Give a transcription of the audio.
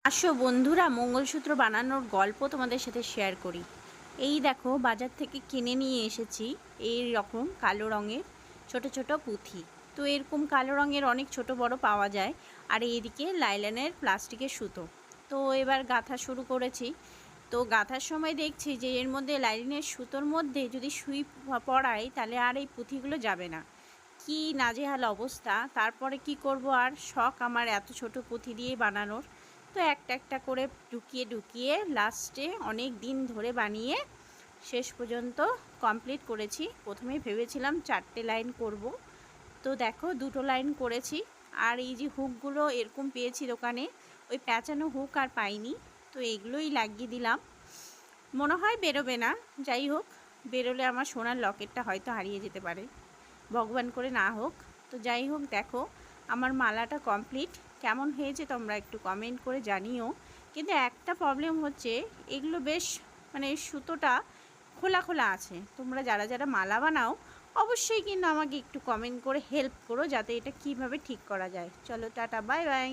আসো বন্ধুরা, মঙ্গলসূত্র বানানোর গল্প তোমাদের সাথে শেয়ার করি। এই দেখো, বাজার থেকে কিনে নিয়ে এসেছি এই রকম কালো রঙের ছোট ছোট পুঁথি। তো এরকম কালো রঙের অনেক ছোট বড় পাওয়া যায়। আর এইদিকে লাইলনের প্লাস্টিকের সুতো। তো এবার গাঁথা শুরু করেছি। তো গাঁথার সময় দেখছি যে এর মধ্যে লাইলনের সুতোর মধ্যে যদি সুই পড়াই তাহলে আর এই পুঁথিগুলো যাবে না। কি নাজেহাল অবস্থা! তারপরে কি করব, আর শখ আমার এত ছোট পুঁথি দিয়ে বানানোর। তো একটা একটা করে ঢুকিয়ে ঢুকিয়ে লাস্টে অনেক দিন ধরে বানিয়ে শেষ পর্যন্ত কমপ্লিট করেছি। প্রথমে ভেবেছিলাম 4টে লাইন করব, তো দেখো 2টো লাইন করেছি। আর এই যে হুকগুলো এরকম পেয়েছি দোকানে, ওই প্যাঁচানো হুক আর পাইনি, তো এগুলোই লাগিয়ে দিলাম। মনে হয় বেরোবে না, যাই হোক, বেরোলে আমার সোনার লকেটটা হয়তো হারিয়ে যেতে পারে, ভগবান করে না হোক। তো যাই হোক, দেখো আমার মালাটা কমপ্লিট। কেমন হয়েছে তোমরা একটু কমেন্ট করে জানিও। কিন্তু একটা প্রবলেম হচ্ছে, এগুলো বেশ সুতোটা খোলা খোলা আছে। তোমরা যারা যারা মালা বানাও অবশ্যই কিন্তু আমাকে একটু কমেন্ট করে হেল্প করো, যাতে এটা কিভাবে ঠিক করা যায়। চলো, টাটা, বাই বাই।